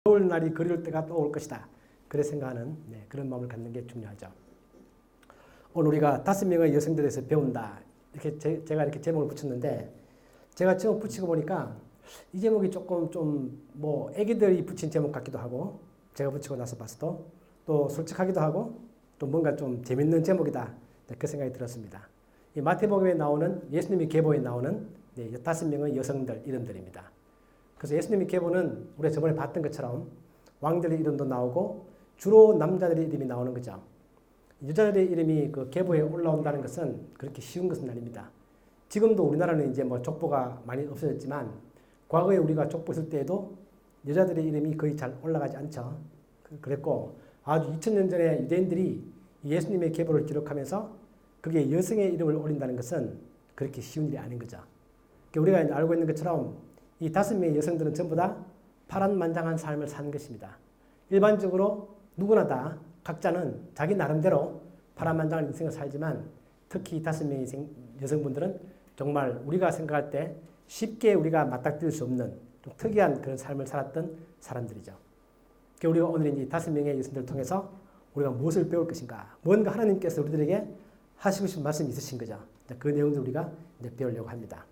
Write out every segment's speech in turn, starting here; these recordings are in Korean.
어려울 날이 그리울 때가 또 올 것이다. 그래 생각하는 그런 마음을 갖는 게 중요하죠. 오늘 우리가 5명의 여성들에서 배운다. 이렇게 제가 이렇게 제목을 붙였는데 제가 제목 붙이고 보니까 이 제목이 조금 좀 뭐 애기들이 붙인 제목 같기도 하고 제가 붙이고 나서 봤어도 또 솔직하기도 하고 또 뭔가 좀 재밌는 제목이다. 그 생각이 들었습니다. 이 마태복음에 나오는 예수님이 계보에 나오는 5명의 여성들 이름들입니다. 그래서 예수님의 계보는 우리가 저번에 봤던 것처럼 왕들의 이름도 나오고 주로 남자들의 이름이 나오는 거죠. 여자들의 이름이 그 계보에 올라온다는 것은 그렇게 쉬운 것은 아닙니다. 지금도 우리나라는 이제 뭐 족보가 많이 없어졌지만 과거에 우리가 족보 있을 때에도 여자들의 이름이 거의 잘 올라가지 않죠. 그랬고 아주 2000년 전에 유대인들이 예수님의 계보를 기록하면서 그게 여성의 이름을 올린다는 것은 그렇게 쉬운 일이 아닌 거죠. 우리가 알고 있는 것처럼 이 5명의 여성들은 전부 다 파란만장한 삶을 사는 것입니다. 일반적으로 누구나 다 각자는 자기 나름대로 파란만장한 인생을 살지만 특히 이 5명의 여성분들은 정말 우리가 생각할 때 쉽게 우리가 맞닥뜨릴 수 없는 좀 특이한 그런 삶을 살았던 사람들이죠. 우리가 오늘 이 5명의 여성들을 통해서 우리가 무엇을 배울 것인가? 뭔가 하나님께서 우리들에게 하시고 싶은 말씀이 있으신 거죠. 그 내용들 우리가 이제 배우려고 합니다.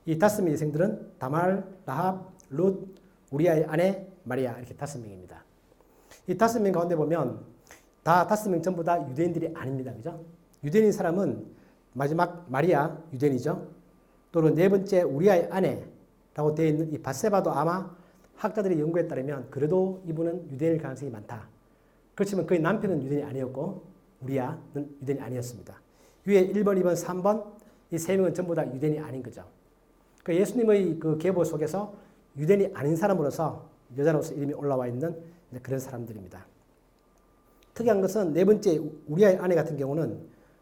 이 5명의 여성들은 다말, 라합, 룻, 우리아의 아내 마리아 이렇게 5명입니다. 이 5명 가운데 보면 다 5명 전부 다 유대인들이 아닙니다. 그죠? 유대인인 사람은 마지막 마리아 유대인이죠. 또는 네 번째 우리아의 아내라고 되어 있는 이 밧세바도 아마 학자들의 연구에 따르면 그래도 이분은 유대인일 가능성이 많다. 그렇지만 그의 남편은 유대인이 아니었고 우리아는 유대인이 아니었습니다. 위에 1번, 2번, 3번 이 3명은 전부 다 유대인이 아닌 거죠. 그 예수님의 그 계보 속에서 유대인이 아닌 사람으로서 여자로서 이름이 올라와 있는 그런 사람들입니다. 특이한 것은 네 번째 우리아의 아내 같은 경우는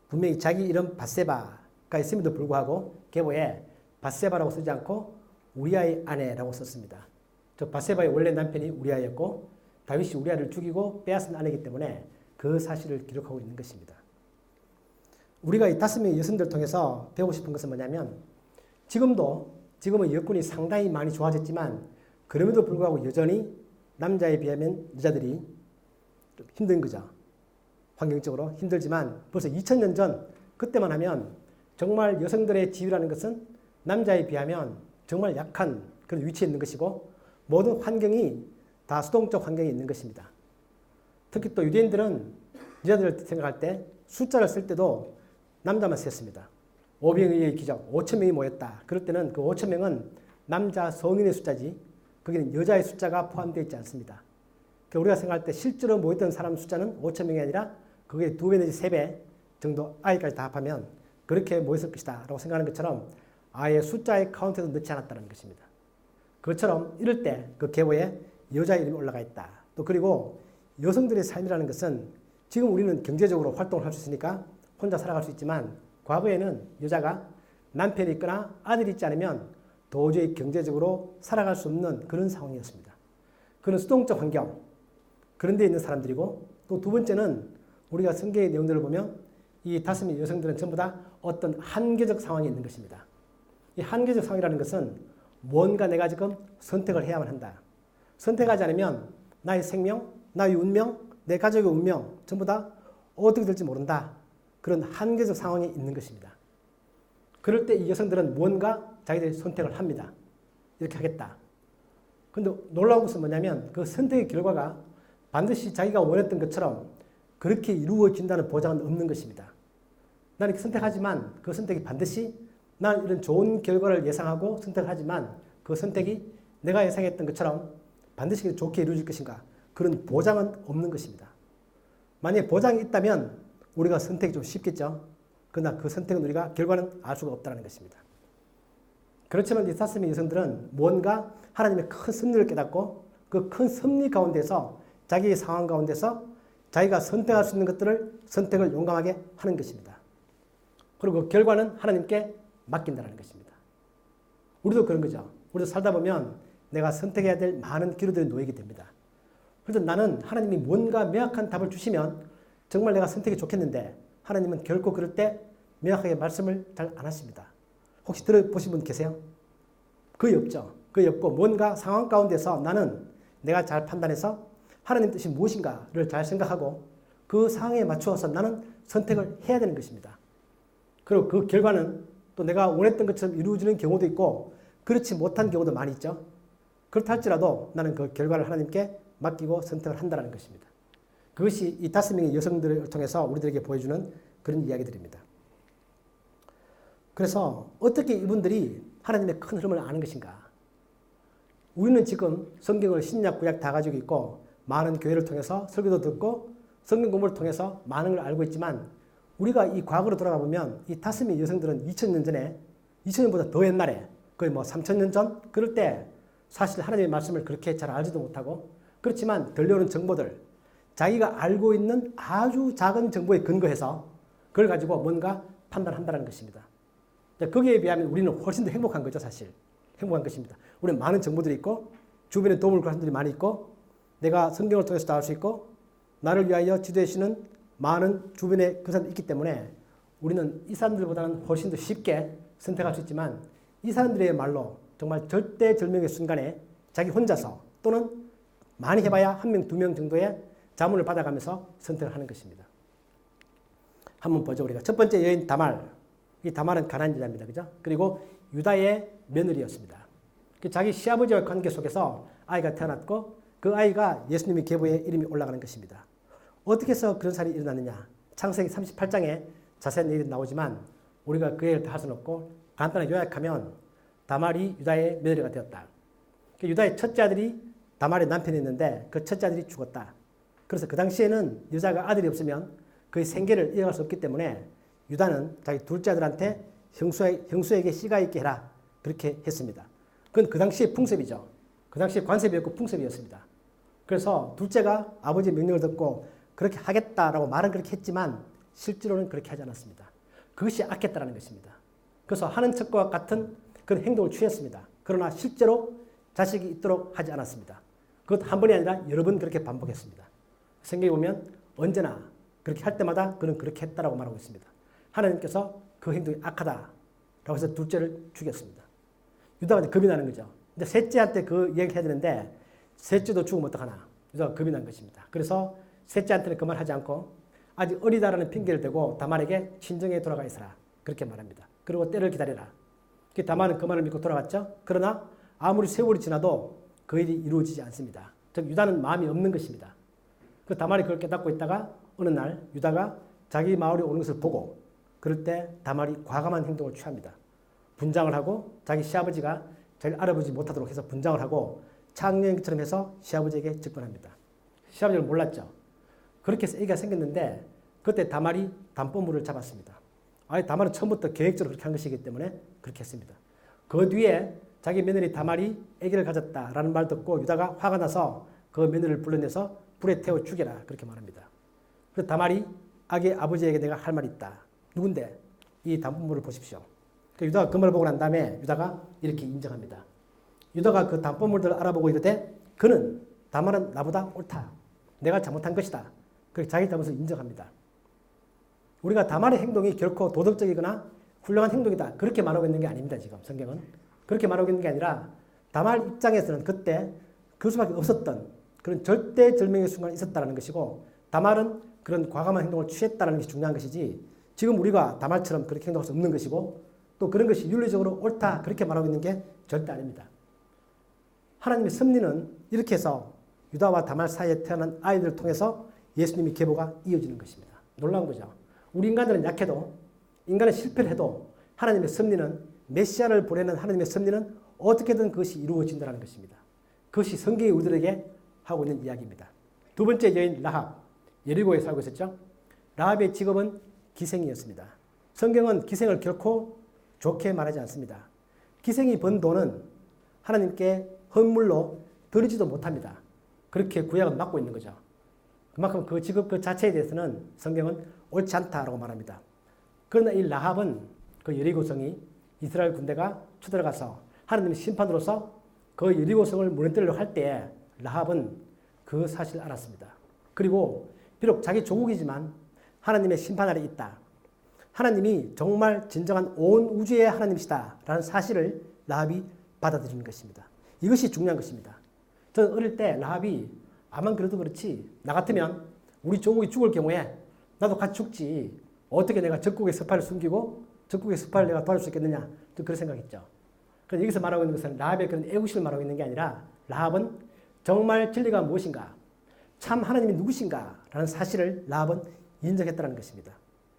분명히 자기 이름 밧세바가 있음에도 불구하고 계보에 밧세바라고 쓰지 않고 우리아의 아내라고 썼습니다. 저 밧세바의 원래 남편이 우리아였고 다윗이 우리아를 죽이고 빼앗은 아내이기 때문에 그 사실을 기록하고 있는 것입니다. 우리가 이 5명의 여성들을 통해서 배우고 싶은 것은 뭐냐면 지금은 여건이 상당히 많이 좋아졌지만 그럼에도 불구하고 여전히 남자에 비하면 여자들이 좀 힘든 거죠. 환경적으로 힘들지만 벌써 2000년 전 그때만 하면 정말 여성들의 지위라는 것은 남자에 비하면 정말 약한 그런 위치에 있는 것이고 모든 환경이 다 수동적 환경에 있는 것입니다. 특히 또 유대인들은 여자들을 생각할 때 숫자를 쓸 때도 남자만 셌습니다. 오병이의 기적 5,000명이 모였다. 그럴 때는 그 5,000명은 남자 성인의 숫자지 거기는 여자의 숫자가 포함되어 있지 않습니다. 우리가 생각할 때 실제로 모였던 사람 숫자는 5,000명이 아니라 그게 2배 내지 3배 정도 아이까지 다 합하면 그렇게 모였을 것이다 라고 생각하는 것처럼 아예 숫자의 카운트에도 넣지 않았다는 것입니다. 그것처럼 이럴 때 그 계보에 여자 이름이 올라가 있다. 또 그리고 여성들의 삶이라는 것은 지금 우리는 경제적으로 활동을 할 수 있으니까 혼자 살아갈 수 있지만 과거에는 여자가 남편이 있거나 아들이 있지 않으면 도저히 경제적으로 살아갈 수 없는 그런 상황이었습니다. 그런 수동적 환경, 그런 데 있는 사람들이고 또 두 번째는 우리가 성경의 내용들을 보면 이 5명의 여성들은 전부 다 어떤 한계적 상황에 있는 것입니다. 이 한계적 상황이라는 것은 뭔가 내가 지금 선택을 해야만 한다. 선택하지 않으면 나의 생명, 나의 운명, 내 가족의 운명 전부 다 어떻게 될지 모른다. 그런 한계적 상황에 있는 것입니다. 그럴 때 이 여성들은 뭔가 자기들이 선택을 합니다. 이렇게 하겠다. 그런데 놀라운 것은 뭐냐면 그 선택의 결과가 반드시 자기가 원했던 것처럼 그렇게 이루어진다는 보장은 없는 것입니다. 나는 선택하지만 그 선택이 반드시 난 이런 좋은 결과를 예상하고 선택하지만 그 선택이 내가 예상했던 것처럼 반드시 좋게 이루어질 것인가 그런 보장은 없는 것입니다. 만약에 보장이 있다면 우리가 선택이 좀 쉽겠죠. 그러나 그 선택은 우리가 결과는 알 수가 없다는 것입니다. 그렇지만 이 5명의 여성들은 뭔가 하나님의 큰 섭리를 깨닫고 그 큰 섭리 가운데서 자기의 상황 가운데서 자기가 선택할 수 있는 것들을 선택을 용감하게 하는 것입니다. 그리고 그 결과는 하나님께 맡긴다는 것입니다. 우리도 그런 거죠. 우리도 살다 보면 내가 선택해야 될 많은 기로들이 놓이게 됩니다. 그래서 나는 하나님이 뭔가 명확한 답을 주시면 정말 내가 선택이 좋겠는데 하나님은 결코 그럴 때 명확하게 말씀을 잘 안 하십니다. 혹시 들어보신 분 계세요? 거의 없죠. 거의 없고 뭔가 상황 가운데서 나는 내가 잘 판단해서 하나님 뜻이 무엇인가를 잘 생각하고 그 상황에 맞추어서 나는 선택을 해야 되는 것입니다. 그리고 그 결과는 또 내가 원했던 것처럼 이루어지는 경우도 있고 그렇지 못한 경우도 많이 있죠. 그렇다 할지라도 나는 그 결과를 하나님께 맡기고 선택을 한다는 것입니다. 그것이 이 5명의 여성들을 통해서 우리들에게 보여주는 그런 이야기들입니다. 그래서 어떻게 이분들이 하나님의 큰 흐름을 아는 것인가? 우리는 지금 성경을 신약, 구약 다 가지고 있고 많은 교회를 통해서 설교도 듣고 성경 공부를 통해서 많은 걸 알고 있지만 우리가 이 과거로 돌아가 보면 이 5명의 여성들은 2000년 전에 2000년보다 더 옛날에 거의 뭐 3000년 전 그럴 때 사실 하나님의 말씀을 그렇게 잘 알지도 못하고 그렇지만 들려오는 정보들 자기가 알고 있는 아주 작은 정보에 근거해서 그걸 가지고 뭔가 판단한다는 것입니다. 거기에 비하면 우리는 훨씬 더 행복한 거죠, 사실. 행복한 것입니다. 우리는 많은 정보들이 있고 주변에 도움을 구하는 사람들이 많이 있고 내가 성경을 통해서도 알 수 있고 나를 위하여 지도해 주시는 많은 주변에 그 사람들이 있기 때문에 우리는 이 사람들보다는 훨씬 더 쉽게 선택할 수 있지만 이 사람들의 말로 정말 절대절명의 순간에 자기 혼자서 또는 많이 해봐야 1명, 2명 정도의 자문을 받아가면서 선택을 하는 것입니다. 한번 보죠, 우리가. 첫 번째 여인 다말. 이 다말은 가나안 여자입니다. 그죠? 그리고 유다의 며느리였습니다. 자기 시아버지와 관계 속에서 아이가 태어났고 그 아이가 예수님의 계보에 이름이 올라가는 것입니다. 어떻게 해서 그런 사실이 일어났느냐? 창세기 38장에 자세한 얘기가 나오지만 우리가 그 얘기를 다 할 수는 없고 간단하게 요약하면 다말이 유다의 며느리가 되었다. 유다의 첫째 아들이 다말의 남편이었는데 그 첫째 아들이 죽었다. 그래서 그 당시에는 여자가 아들이 없으면 그의 생계를 이어갈 수 없기 때문에 유다는 자기 둘째 아들한테 형수에게 씨가 있게 해라. 그렇게 했습니다. 그건 그 당시의 풍습이죠. 그 당시에 관습이었고 풍습이었습니다. 그래서 둘째가 아버지의 명령을 듣고 그렇게 하겠다라고 말은 그렇게 했지만 실제로는 그렇게 하지 않았습니다. 그것이 악했다는 것입니다. 그래서 하는 척과 같은 그런 행동을 취했습니다. 그러나 실제로 자식이 있도록 하지 않았습니다. 그것 한 번이 아니라 여러 번 그렇게 반복했습니다. 생각해 보면 언제나 그렇게 할 때마다 그는 그렇게 했다라고 말하고 있습니다. 하나님께서 그 행동이 악하다라고 해서 둘째를 죽였습니다. 유다가 이제 겁이 나는 거죠. 근데 셋째한테 그 얘기를 해야 되는데 셋째도 죽으면 어떡하나. 유다가 겁이 난 것입니다. 그래서 셋째한테는 그 말 하지 않고 아직 어리다라는 핑계를 대고 다말에게 친정에 돌아가 있어라. 그렇게 말합니다. 그리고 때를 기다려라. 다말은 그 말을 믿고 돌아갔죠. 그러나 아무리 세월이 지나도 그 일이 이루어지지 않습니다. 즉 유다는 마음이 없는 것입니다. 그 다말이 그걸 깨닫고 있다가 어느 날 유다가 자기 마을에 오는 것을 보고 그럴 때 다말이 과감한 행동을 취합니다. 분장을 하고 자기 시아버지가 자기를 알아보지 못하도록 해서 분장을 하고 창녀처럼 해서 시아버지에게 접근합니다. 시아버지를 몰랐죠. 그렇게 해서 애기가 생겼는데 그때 다말이 담보물을 잡았습니다. 아니 다말은 처음부터 계획적으로 그렇게 한 것이기 때문에 그렇게 했습니다. 그 뒤에 자기 며느리 다말이 아기를 가졌다라는 말 듣고 유다가 화가 나서 그 며느리를 불러내서 불에 태워 죽여라 그렇게 말합니다. 그래서 다말이 아기 아버지에게 내가 할 말이 있다. 누군데? 이 담보물을 보십시오. 유다가 그 말을 보고 난 다음에 유다가 이렇게 인정합니다. 유다가 그 담보물들을 알아보고 이르되 그는 다말은 나보다 옳다. 내가 잘못한 것이다. 그렇게 자기 잘못을 인정합니다. 우리가 다말의 행동이 결코 도덕적이거나 훌륭한 행동이다. 그렇게 말하고 있는 게 아닙니다. 지금 성경은. 그렇게 말하고 있는 게 아니라 다말 입장에서는 그때 그 수밖에 없었던 그런 절대절명의 순간이 있었다는 것이고 다말은 그런 과감한 행동을 취했다는 것이 중요한 것이지 지금 우리가 다말처럼 그렇게 행동할 수 없는 것이고 또 그런 것이 윤리적으로 옳다. 그렇게 말하고 있는 게 절대 아닙니다. 하나님의 섭리는 이렇게 해서 유다와 다말 사이에 태어난 아이들을 통해서 예수님의 계보가 이어지는 것입니다. 놀라운 거죠. 우리 인간들은 약해도 인간은 실패를 해도 하나님의 섭리는 메시아를 보내는 하나님의 섭리는 어떻게든 그것이 이루어진다는 것입니다. 그것이 성경이 우리들에게 하고 있는 이야기입니다. 두 번째 여인 라합, 여리고에 살고 있었죠. 라합의 직업은 기생이었습니다. 성경은 기생을 결코 좋게 말하지 않습니다. 기생이 번 돈은 하나님께 헌물로 드리지도 못합니다. 그렇게 구약은 막고 있는 거죠. 그만큼 그 직업 그 자체에 대해서는 성경은 옳지 않다라고 말합니다. 그러나 이 라합은 그 여리고성이 이스라엘 군대가 쳐들어가서 하나님의 심판으로서 그 여리고성을 무너뜨리려고 할 때에 라합은 그 사실을 알았습니다. 그리고 비록 자기 조국이지만 하나님의 심판 아래 있다. 하나님이 정말 진정한 온 우주의 하나님이시다라는 사실을 라합이 받아들이는 것입니다. 이것이 중요한 것입니다. 저는 어릴 때 라합이 아만 그래도 그렇지 나 같으면 우리 조국이 죽을 경우에 나도 같이 죽지. 어떻게 내가 적국의 스파를 숨기고 적국의 스파를 내가 도와줄 수 있겠느냐. 또 그런 생각했죠. 그래서 여기서 말하고 있는 것은 라합의 그런 애국심을 말하고 있는 게 아니라 라합은 정말 진리가 무엇인가, 참 하나님이 누구신가 라는 사실을 라합은 인정했다는 것입니다.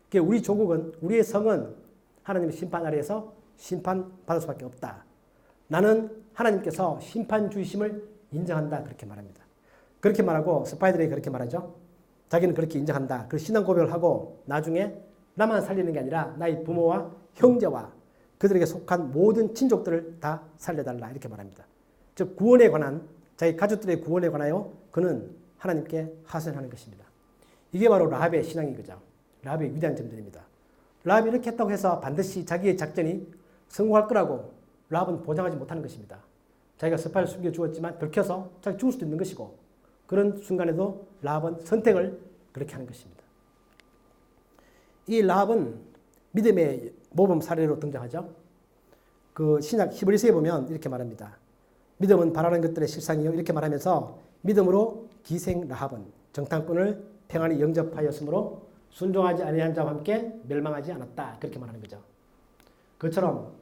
그러니까 우리 조국은, 우리의 성은 하나님의 심판 아래에서 심판받을 수밖에 없다. 나는 하나님께서 심판 주이심을 인정한다. 그렇게 말합니다. 그렇게 말하고 스파이들에게 그렇게 말하죠. 자기는 그렇게 인정한다. 그 신앙 고백을 하고 나중에 나만 살리는 게 아니라 나의 부모와 형제와 그들에게 속한 모든 친족들을 다 살려달라. 이렇게 말합니다. 즉 구원에 관한, 자기 가족들의 구원에 관하여 그는 하나님께 하소연하는 것입니다. 이게 바로 라합의 신앙인 거죠. 라합의 위대한 점들입니다. 라합이 이렇게 했다고 해서 반드시 자기의 작전이 성공할 거라고 라합은 보장하지 못하는 것입니다. 자기가 스파를 숨겨 주었지만 들켜서 자기 죽을 수도 있는 것이고 그런 순간에도 라합은 선택을 그렇게 하는 것입니다. 이 라합은 믿음의 모범 사례로 등장하죠. 그 신약 히브리서에 보면 이렇게 말합니다. 믿음은 바라는 것들의 실상이요. 이렇게 말하면서 믿음으로 기생 라합은 정탐꾼을 평안히 영접하였으므로 순종하지 아니한 자와 함께 멸망하지 않았다. 그렇게 말하는 거죠. 그처럼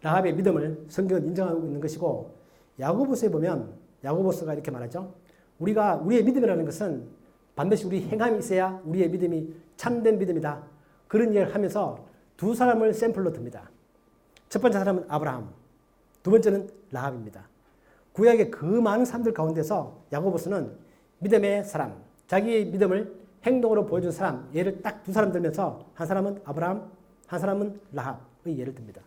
라합의 믿음을 성경은 인정하고 있는 것이고 야고보서에 보면 야고보서가 이렇게 말하죠. 우리의 믿음이라는 것은 반드시 우리 행함이 있어야 우리의 믿음이 참된 믿음이다. 그런 이야기를 하면서 두 사람을 샘플로 듭니다. 첫 번째 사람은 아브라함, 두 번째는 라합입니다. 구약의 그 많은 사람들 가운데서 야고보서는 믿음의 사람, 자기의 믿음을 행동으로 보여준 사람, 예를 딱 두 사람 들면서 한 사람은 아브라함, 한 사람은 라합의 예를 듭니다.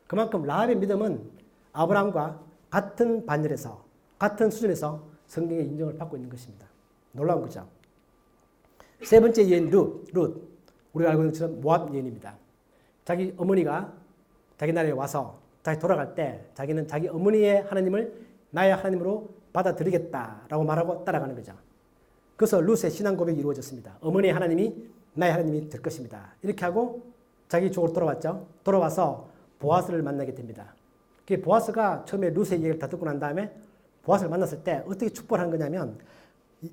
그만큼 라합의 믿음은 아브라함과 같은 반열에서, 같은 수준에서 성경의 인정을 받고 있는 것입니다. 놀라운 거죠. 세 번째 여인 룻, 우리가 알고 있는 것처럼 모압 여인입니다. 자기 어머니가 자기 나라에 와서 자기 돌아갈 때 자기는 자기 어머니의 하나님을 나의 하나님으로 받아들이겠다라고 말하고 따라가는 거죠. 그래서 룻의 신앙 고백이 이루어졌습니다. 어머니의 하나님이 나의 하나님이 될 것입니다. 이렇게 하고 자기 쪽으로 돌아왔죠. 돌아와서 보아스를 만나게 됩니다. 보아스가 처음에 룻의 얘기를 다 듣고 난 다음에 보아스를 만났을 때 어떻게 축복하는 거냐면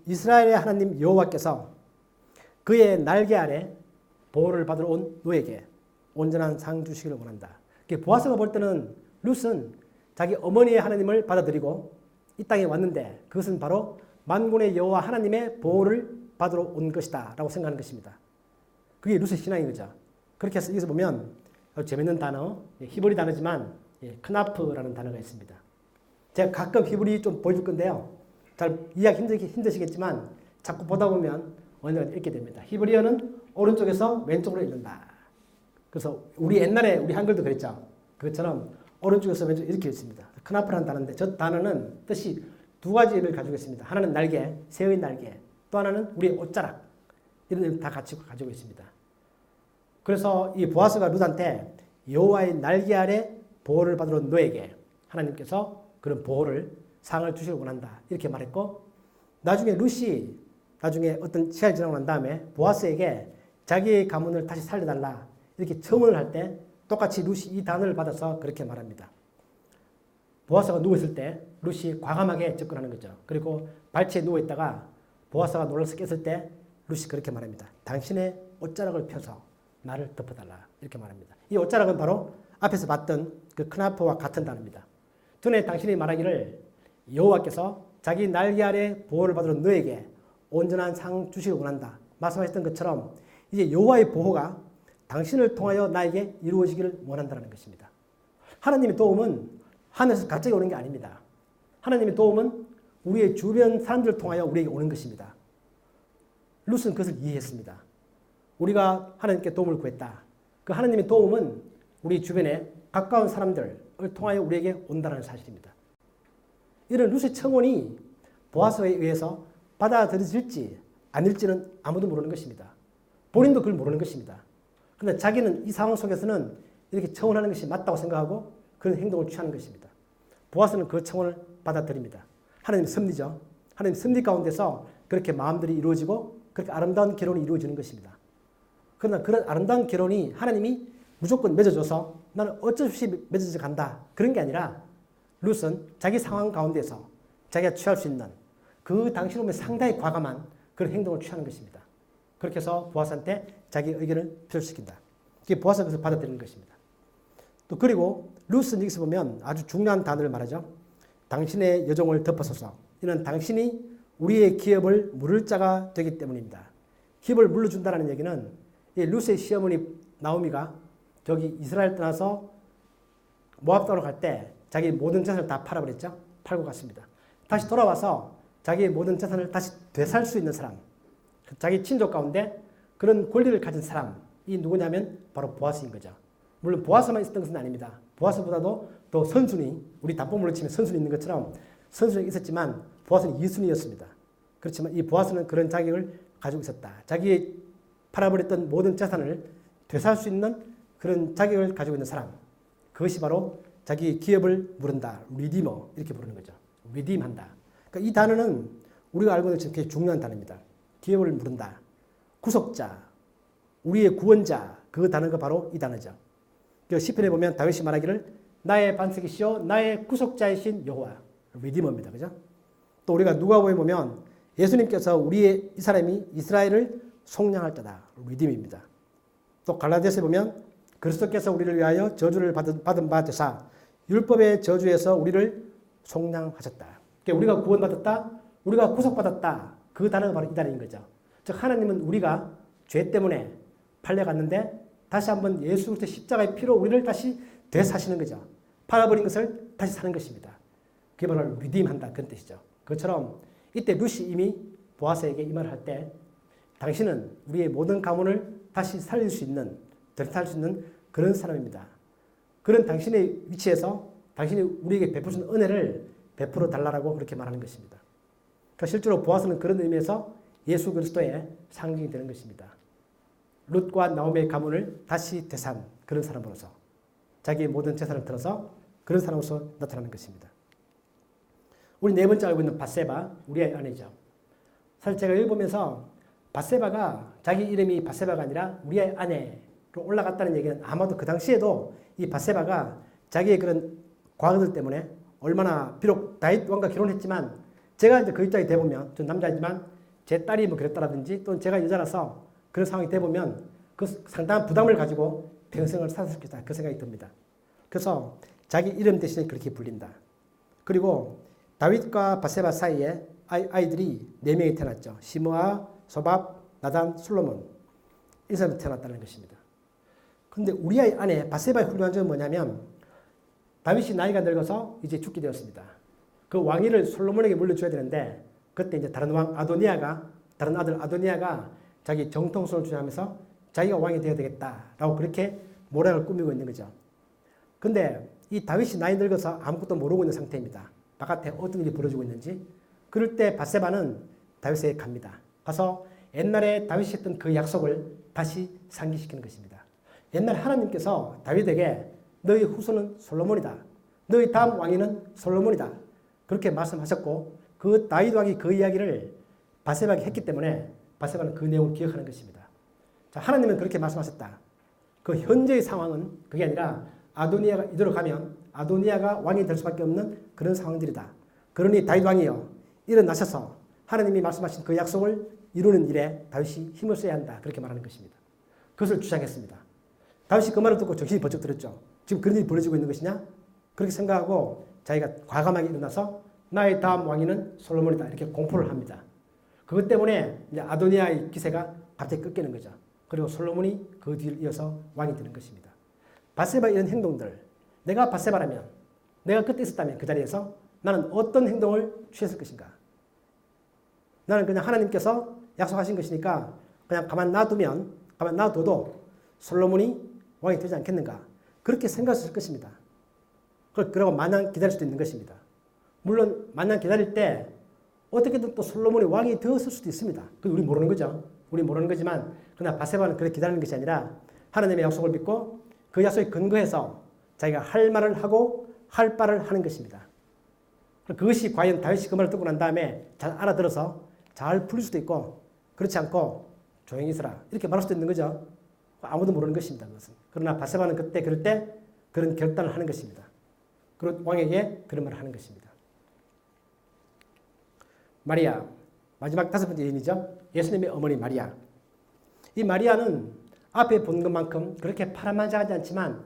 이스라엘의 하나님 여호와께서 그의 날개 아래 보호를 받으러 온 노에게 온전한 상 주시기를 원한다. 보아스가 볼 때는 룻은 자기 어머니의 하나님을 받아들이고 이 땅에 왔는데 그것은 바로 만군의 여호와 하나님의 보호를 받으러 온 것이다 라고 생각하는 것입니다. 그게 룻의 신앙인 거죠. 그렇게 해서 여기서 보면 재밌는 단어, 히브리 단어지만 크나프라는 단어가 있습니다. 제가 가끔 히브리 좀 보여줄 건데요. 잘 이해하기 힘드시겠지만 자꾸 보다 보면 언젠가 읽게 됩니다. 히브리어는 오른쪽에서 왼쪽으로 읽는다. 그래서 우리 옛날에 우리 한글도 그랬죠. 그것처럼 오른쪽에서 왼쪽 이렇게 있습니다. 크나프라는 단어인데 저 단어는 뜻이 두 가지 의미를 가지고 있습니다. 하나는 날개, 새의 날개. 또 하나는 우리의 옷자락. 이런 의미 다 같이 가지고 있습니다. 그래서 이 보아스가 룻한테 여호와의 날개 아래 보호를 받으러 온 너에게 하나님께서 그런 보호를 상을 주시길 원한다. 이렇게 말했고 나중에 룻이 나중에 어떤 시간이 지나고 난 다음에 보아스에게 자기의 가문을 다시 살려달라. 이렇게 청원을 할 때 똑같이 룻이 이 단어를 받아서 그렇게 말합니다. 보아스가 누워있을 때 룻이 과감하게 접근하는 거죠. 그리고 발치에 누워있다가 보아스가 놀라서 깼을 때 룻이 그렇게 말합니다. 당신의 옷자락을 펴서 나를 덮어달라. 이렇게 말합니다. 이 옷자락은 바로 앞에서 봤던 그 크나프와 같은 단어입니다. 전에 당신이 말하기를 여호와께서 자기 날개 아래 보호를 받으러 너에게 온전한 상 주시길 원한다. 말씀하셨던 것처럼 이제 여호와의 보호가 당신을 통하여 나에게 이루어지기를 원한다는 것입니다. 하나님의 도움은 하늘에서 갑자기 오는 게 아닙니다. 하나님의 도움은 우리의 주변 사람들을 통하여 우리에게 오는 것입니다. 룻은 그것을 이해했습니다. 우리가 하나님께 도움을 구했다. 그 하나님의 도움은 우리 주변에 가까운 사람들을 통하여 우리에게 온다는 사실입니다. 이런 룻의 청원이 보아스에 의해서 받아들여질지 아닐지는 아무도 모르는 것입니다. 본인도 그걸 모르는 것입니다. 그런데 자기는 이 상황 속에서는 이렇게 청원하는 것이 맞다고 생각하고 그런 행동을 취하는 것입니다. 보아스는 그 청원을 받아들입니다. 하나님 섭리죠. 하나님 섭리 가운데서 그렇게 마음들이 이루어지고 그렇게 아름다운 결혼이 이루어지는 것입니다. 그러나 그런 아름다운 결혼이 하나님이 무조건 맺어줘서 나는 어쩔 수 없이 맺어져 간다. 그런 게 아니라 룻은 자기 상황 가운데서 자기가 취할 수 있는 그 당시로 보면 상당히 과감한 그런 행동을 취하는 것입니다. 그렇게 해서 보아스한테 자기 의견을 표출시킨다. 그게 보아스가 그것을 받아들이는 것입니다. 또 그리고 루스는 여기서 보면 아주 중요한 단어를 말하죠. 당신의 여종을 덮어서서 이는 당신이 우리의 기업을 물을 자가 되기 때문입니다. 기업을 물려준다는 얘기는 이 루스의 시어머니 나오미가 저기 이스라엘 떠나서 모압 땅으로 갈 때 자기 모든 재산을 다 팔아버렸죠. 팔고 갔습니다. 다시 돌아와서 자기의 모든 재산을 다시 되살 수 있는 사람, 자기 친족 가운데 그런 권리를 가진 사람이 누구냐면 바로 보아스인 거죠. 물론 보아스만 있었던 것은 아닙니다. 보아스보다도 더 선순위, 우리 단법으로 치면 선순위 있는 것처럼 선순위가 있었지만 보아스는 2순위였습니다. 그렇지만 이 보아스는 그런 자격을 가지고 있었다. 자기의 팔아버렸던 모든 재산을 되살 수 있는 그런 자격을 가지고 있는 사람. 그것이 바로 자기 기업을 물은다. 리디머 이렇게 부르는 거죠. 리딤한다. 그러니까 이 단어는 우리가 알고 있는 굉장히 중요한 단어입니다. 기업을 물은다. 구속자, 우리의 구원자 그 단어가 바로 이 단어죠. 시편에 보면 다윗이 말하기를 나의 반석이시오 나의 구속자이신 여호와 리디머입니다. 그죠? 또 우리가 누가복음에 보면 예수님께서 우리의 이 사람이 이스라엘을 속량할 자다. 리딤입니다. 또 갈라디아서에 보면 그리스도께서 우리를 위하여 저주를 받은 바 되사 율법의 저주에서 우리를 속량하셨다. 그러니까 우리가 구원받았다. 우리가 구속받았다. 그 단어가 바로 이 단어인 거죠. 즉 하나님은 우리가 죄 때문에 팔려갔는데 다시 한번 예수 그리스도 십자가의 피로 우리를 다시 되사시는 거죠. 팔아버린 것을 다시 사는 것입니다. 그게 바로 리딤한다 그런 뜻이죠. 그것처럼 이때 루시 이미 보아스에게 이 말을 할 때 당신은 우리의 모든 가문을 다시 살릴 수 있는 되살릴 수 있는 그런 사람입니다. 그런 당신의 위치에서 당신이 우리에게 베풀 수 있는 은혜를 베풀어 달라고 그렇게 말하는 것입니다. 그러니까 실제로 보아스는 그런 의미에서 예수 그리스도의 상징이 되는 것입니다. 룻과 나오미의 가문을 다시 되산 그런 사람으로서 자기의 모든 재산을 들어서 그런 사람으로서 나타나는 것입니다. 우리 네 번째 알고 있는 밧세바, 우리의 아내죠. 사실 제가 읽으면서 밧세바가 자기 이름이 밧세바가 아니라 우리의 아내로 올라갔다는 얘기는 아마도 그 당시에도 이 밧세바가 자기의 그런 과거들 때문에 얼마나 비록 다윗 왕과 결혼했지만 제가 이제 그 입장이 돼보면 전 남자이지만 제 딸이 뭐 그랬다라든지 또는 제가 여자라서 그런 상황이 돼보면 그 상당한 부담을 가지고 평생을 살았을 것이다. 그 생각이 듭니다. 그래서 자기 이름 대신에 그렇게 불린다. 그리고 다윗과 밧세바 사이에 아이들이 4명이 태어났죠. 시므아, 소밥, 나단, 솔로몬. 이 사람이 태어났다는 것입니다. 그런데 우리의 아내 밧세바의 훌륭한 점은 뭐냐면 다윗이 나이가 늙어서 이제 죽게 되었습니다. 그 왕위를 솔로몬에게 물려줘야 되는데 그때 이제 다른 왕 다른 아들 아도니아가 자기 정통성을 주장하면서 자기가 왕이 되어야 되겠다라고 그렇게 모략을 꾸미고 있는 거죠. 근데 이 다윗이 나이 늙어서 아무것도 모르고 있는 상태입니다. 바깥에 어떤 일이 벌어지고 있는지. 그럴 때 밧세바는 다윗에게 갑니다. 가서 옛날에 다윗이 했던 그 약속을 다시 상기시키는 것입니다. 옛날 하나님께서 다윗에게 너희 후손은 솔로몬이다. 너희 다음 왕위는 솔로몬이다. 그렇게 말씀하셨고 그 다윗 왕이 그 이야기를 밧세바에게 했기 때문에 밧세바는 그 내용을 기억하는 것입니다. 자, 하나님은 그렇게 말씀하셨다. 그 현재의 상황은 그게 아니라 아도니아가 이대로 가면 아도니아가 왕이 될 수밖에 없는 그런 상황들이다. 그러니 다윗 왕이여 일어나셔서 하나님이 말씀하신 그 약속을 이루는 일에 다윗이 힘을 써야 한다. 그렇게 말하는 것입니다. 그것을 주장했습니다. 다윗이 그 말을 듣고 정신이 번쩍 들었죠. 지금 그런 일이 벌어지고 있는 것이냐? 그렇게 생각하고 자기가 과감하게 일어나서 나의 다음 왕위는 솔로몬이다. 이렇게 공포를 합니다. 그것 때문에 이제 아도니아의 기세가 갑자기 꺾이는 거죠. 그리고 솔로몬이 그 뒤를 이어서 왕이 되는 것입니다. 밧세바 이런 행동들, 내가 밧세바라면, 내가 그때 있었다면 그 자리에서 나는 어떤 행동을 취했을 것인가? 나는 그냥 하나님께서 약속하신 것이니까 그냥 가만 놔둬도 솔로몬이 왕이 되지 않겠는가? 그렇게 생각했을 것입니다. 그러고 마냥 기다릴 수도 있는 것입니다. 물론 마냥 기다릴 때 어떻게든 또 솔로몬이 왕이 되었을 수도 있습니다. 그건 우리 모르는 거죠. 우리 모르는 거지만 그러나 밧세바는 그렇게 기다리는 것이 아니라 하나님의 약속을 믿고 그 약속에 근거해서 자기가 할 말을 하고 할 바를 하는 것입니다. 그것이 과연 다윗이 그 말을 듣고 난 다음에 잘 알아들어서 잘 풀릴 수도 있고 그렇지 않고 조용히 있어라 이렇게 말할 수도 있는 거죠. 아무도 모르는 것입니다. 그것은. 그러나 밧세바는 그때 그럴 때 그런 결단을 하는 것입니다. 그리고 왕에게 그런 말을 하는 것입니다. 마리아. 마지막 다섯 번째 여인이죠. 예수님의 어머니 마리아. 이 마리아는 앞에 본 것만큼 그렇게 파란만장하지 않지만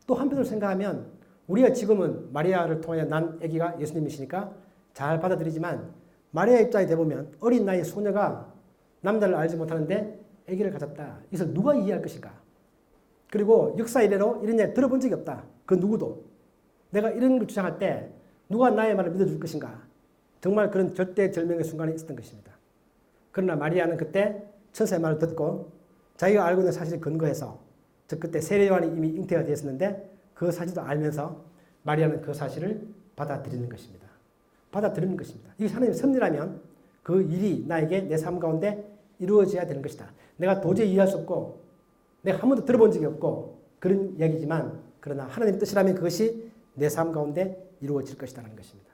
또 한편으로 생각하면 우리가 지금은 마리아를 통하여 난 아기가 예수님이시니까 잘 받아들이지만 마리아 입장에 대보면 어린 나이 소녀가 남자를 알지 못하는데 아기를 가졌다. 이것을 누가 이해할 것인가? 그리고 역사 이래로 이런 이야기 들어본 적이 없다. 그 누구도. 내가 이런 걸 주장할 때 누가 나의 말을 믿어줄 것인가? 정말 그런 절대절명의 순간이 있었던 것입니다. 그러나 마리아는 그때 천사의 말을 듣고 자기가 알고 있는 사실에 근거해서 즉 그때 세례 요한이 이미 잉태가 되었었는데 그 사실도 알면서 마리아는 그 사실을 받아들이는 것입니다. 받아들이는 것입니다. 이게 하나님의 섭리라면 그 일이 나에게 내 삶 가운데 이루어져야 되는 것이다. 내가 도저히 이해할 수 없고 내가 한 번도 들어본 적이 없고 그런 이야기지만 그러나 하나님의 뜻이라면 그것이 내 삶 가운데 이루어질 것이라는 것입니다.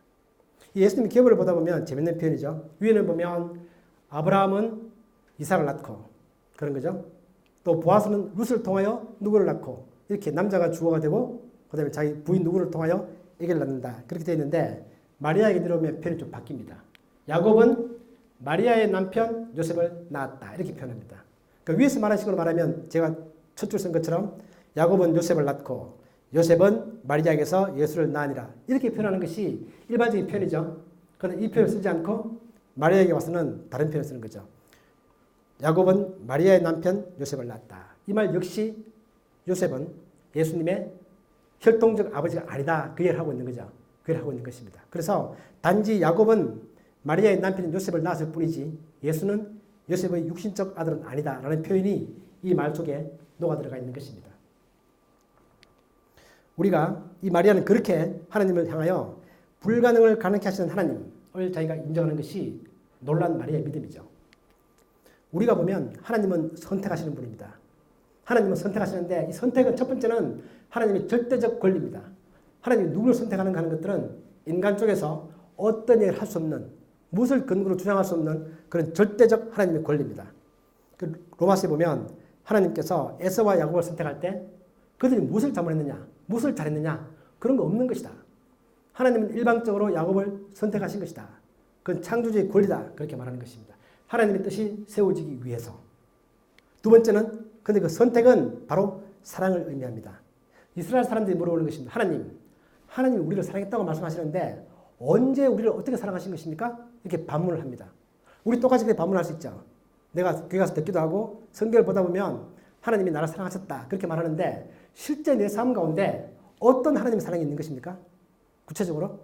이 예수님 계보를 보다 보면 재밌는 표현이죠. 위에는 보면 아브라함은 이삭을 낳고 그런 거죠. 또 보아스는 룻을 통하여 누구를 낳고 이렇게 남자가 주어가 되고 그 다음에 자기 부인 누구를 통하여 아기를 낳는다. 그렇게 되어 있는데 마리아에게 내려오면 표현이 좀 바뀝니다. 야곱은 마리아의 남편 요셉을 낳았다. 이렇게 표현합니다. 그러니까 위에서 말한 식으로 말하면 제가 첫 줄 쓴 것처럼 야곱은 요셉을 낳고 요셉은 마리아에게서 예수를 낳으니라. 이렇게 표현하는 것이 일반적인 표현이죠. 그런데 이 표현을 쓰지 않고 마리아에게 와서는 다른 표현을 쓰는 거죠. 야곱은 마리아의 남편 요셉을 낳았다. 이 말 역시 요셉은 예수님의 혈통적 아버지가 아니다. 그 얘기를 하고 있는 거죠. 그 얘기를 하고 있는 것입니다. 그래서 단지 야곱은 마리아의 남편 요셉을 낳았을 뿐이지 예수는 요셉의 육신적 아들은 아니다. 라는 표현이 이 말 속에 녹아들어가 있는 것입니다. 우리가 이 마리아는 그렇게 하나님을 향하여 불가능을 가능케 하시는 하나님을 자기가 인정하는 것이 놀란 마리아의 믿음이죠. 우리가 보면 하나님은 선택하시는 분입니다. 하나님은 선택하시는데 이 선택은 첫 번째는 하나님의 절대적 권리입니다. 하나님이 누구를 선택하는가 하는 것들은 인간 쪽에서 어떤 얘기를 할 수 없는 무엇을 근거로 주장할 수 없는 그런 절대적 하나님의 권리입니다. 로마서에 보면 하나님께서 에서와 야곱을 선택할 때 그들이 무엇을 잘못했느냐 무엇을 잘했느냐 그런 거 없는 것이다. 하나님은 일방적으로 야곱을 선택하신 것이다. 그건 창조주의 권리다. 그렇게 말하는 것입니다. 하나님의 뜻이 세워지기 위해서. 두 번째는 근데 그 선택은 바로 사랑을 의미합니다. 이스라엘 사람들이 물어보는 것입니다. 하나님이 우리를 사랑했다고 말씀하시는데 언제 우리를 어떻게 사랑하신 것입니까? 이렇게 반문을 합니다. 우리 똑같이 그렇게 반문할 수 있죠. 내가 교회 가서 듣기도 하고 성경을 보다 보면 하나님이 나를 사랑하셨다. 그렇게 말하는데 실제 내 삶 가운데 어떤 하나님의 사랑이 있는 것입니까? 구체적으로?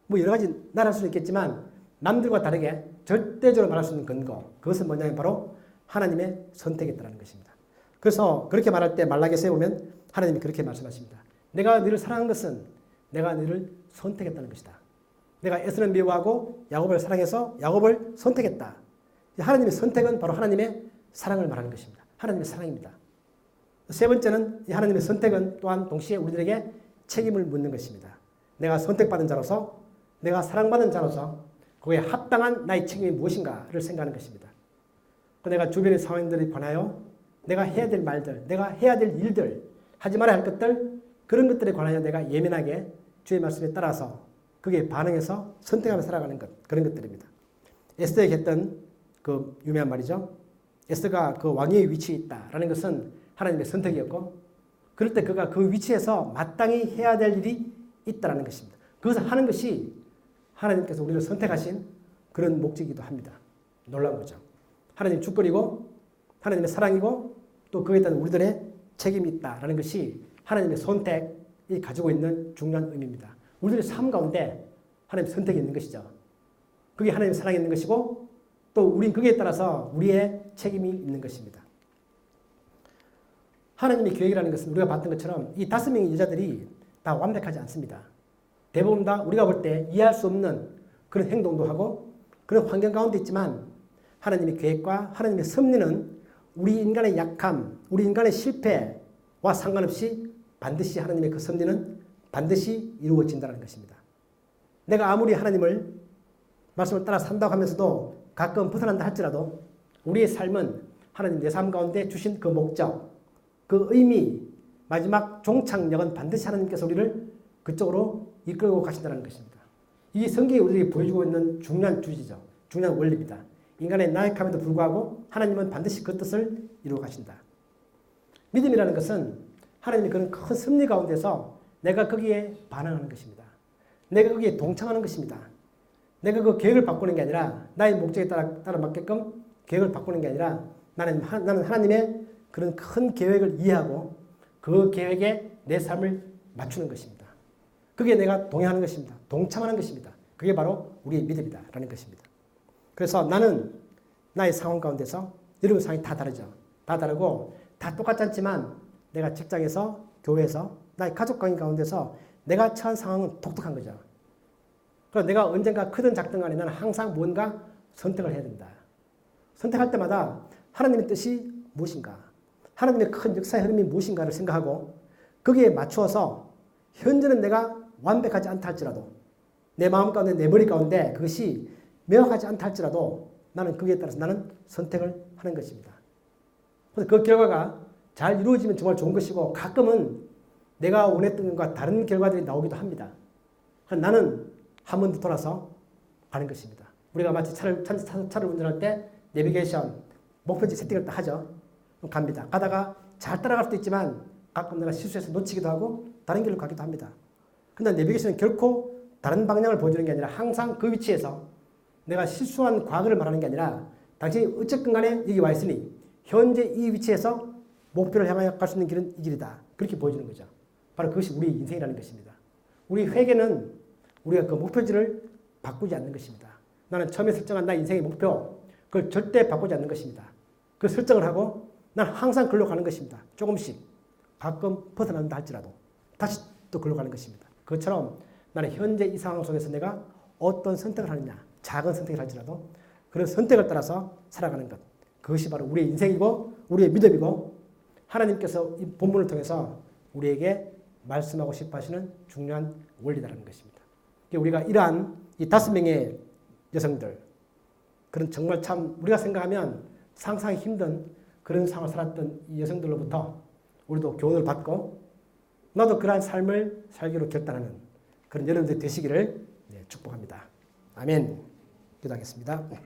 뭐 여러 가지 말할 수는 있겠지만 남들과 다르게 절대적으로 말할 수 있는 근거. 그것은 뭐냐면 바로 하나님의 선택이었다는 것입니다. 그래서 그렇게 말할 때 말라기서에 보면 하나님이 그렇게 말씀하십니다. 내가 너를 사랑한 것은 내가 너를 선택했다는 것이다. 내가 에서는 미워하고 야곱을 사랑해서 야곱을 선택했다. 하나님의 선택은 바로 하나님의 사랑을 말하는 것입니다. 하나님의 사랑입니다. 세 번째는 이 하나님의 선택은 또한 동시에 우리들에게 책임을 묻는 것입니다. 내가 선택받은 자로서 내가 사랑받은 자로서 그에 합당한 나의 책임이 무엇인가를 생각하는 것입니다. 내가 주변의 상황들에 관하여 내가 해야 될 말들, 내가 해야 될 일들, 하지 말아야 할 것들 그런 것들에 관하여 내가 예민하게 주의 말씀에 따라서 그게 반응해서 선택하며 살아가는 것 그런 것들입니다. 에스더에게 했던 그 유명한 말이죠. 에스더가 그 왕위의 위치에 있다라는 것은 하나님의 선택이었고 그럴 때 그가 그 위치에서 마땅히 해야 될 일이 있다라는 것입니다. 그것을 하는 것이 하나님께서 우리를 선택하신 그런 목적이기도 합니다. 놀라운 거죠. 하나님 주권이고 하나님의 사랑이고 또 그에 따른 우리들의 책임이 있다라는 것이 하나님의 선택이 가지고 있는 중요한 의미입니다. 우리들의 삶 가운데 하나님의 선택이 있는 것이죠. 그게 하나님의 사랑이 있는 것이고 또 우린 거기에 따라서 우리의 책임이 있는 것입니다. 하나님의 계획이라는 것은 우리가 봤던 것처럼 이 5명의 여자들이 다 완벽하지 않습니다. 대부분 다 우리가 볼 때 이해할 수 없는 그런 행동도 하고 그런 환경 가운데 있지만 하나님의 계획과 하나님의 섭리는 우리 인간의 약함, 우리 인간의 실패와 상관없이 반드시 하나님의 그 섭리는 반드시 이루어진다는 것입니다. 내가 아무리 하나님을 말씀을 따라 산다고 하면서도 가끔 벗어난다 할지라도 우리의 삶은 하나님 내 삶 가운데 주신 그 목적, 그 의미, 마지막 종착역은 반드시 하나님께서 우리를 그쪽으로 이끌고 가신다는 것입니다. 이 성경이 우리에게 보여주고 있는 중요한 주제죠. 중요한 원리입니다. 인간의 나약함에도 불구하고 하나님은 반드시 그 뜻을 이루어 가신다. 믿음이라는 것은 하나님이 그런 큰 섭리 가운데서 내가 거기에 반응하는 것입니다. 내가 거기에 동참하는 것입니다. 내가 그 계획을 바꾸는 게 아니라 나의 목적에 따라 맞게끔 계획을 바꾸는 게 아니라 나는 하나님의 그런 큰 계획을 이해하고 그 계획에 내 삶을 맞추는 것입니다. 그게 내가 동행하는 것입니다. 동참하는 것입니다. 그게 바로 우리의 믿음이다라는 것입니다. 그래서 나는 나의 상황 가운데서 여러분 상황이 다 다르죠. 다 다르고 다 똑같지 않지만 내가 직장에서 교회에서 나의 가족 관계 가운데서 내가 처한 상황은 독특한 거죠. 그래서 내가 언젠가 크든 작든 간에 나는 항상 뭔가 선택을 해야 된다. 선택할 때마다 하나님의 뜻이 무엇인가, 하나님의 큰 역사의 흐름이 무엇인가를 생각하고 거기에 맞추어서 현재는 내가 완벽하지 않다 할지라도 내 마음 가운데 내 머리 가운데 그것이 명확하지 않다 할지라도 나는 거기에 따라서 나는 선택을 하는 것입니다. 그래서 그 결과가 잘 이루어지면 정말 좋은 것이고 가끔은 내가 원했던 것과 다른 결과들이 나오기도 합니다. 나는 한 번 더 돌아서 가는 것입니다. 우리가 마치 차를 운전할 때 내비게이션 목표지 세팅을 딱 하죠. 갑니다. 가다가 잘 따라갈 수도 있지만 가끔 내가 실수해서 놓치기도 하고 다른 길로 가기도 합니다. 근데 내비게이션은 결코 다른 방향을 보여주는 게 아니라 항상 그 위치에서 내가 실수한 과거를 말하는 게 아니라 당신이 어쨌든 간에 여기 와 있으니 현재 이 위치에서 목표를 향하여 갈 수 있는 길은 이 길이다. 그렇게 보여주는 거죠. 바로 그것이 우리 인생이라는 것입니다. 우리 회개는 우리가 그 목표지를 바꾸지 않는 것입니다. 나는 처음에 설정한 나의 인생의 목표, 그걸 절대 바꾸지 않는 것입니다. 그 설정을 하고 난 항상 글로 가는 것입니다. 조금씩 가끔 벗어난다 할지라도 다시 또 글로 가는 것입니다. 그것처럼 나는 현재 이 상황 속에서 내가 어떤 선택을 하느냐, 작은 선택을 할지라도 그런 선택을 따라서 살아가는 것, 그것이 바로 우리의 인생이고 우리의 믿음이고 하나님께서 이 본문을 통해서 우리에게 말씀하고 싶어 하시는 중요한 원리다라는 것입니다. 우리가 이러한 이 5명의 여성들, 그런 정말 참 우리가 생각하면 상상이 힘든 그런 상황을 살았던 이 여성들로부터 우리도 교훈을 받고 나도 그러한 삶을 살기로 결단하는 그런 여러분들 되시기를 축복합니다. 아멘. 기도하겠습니다.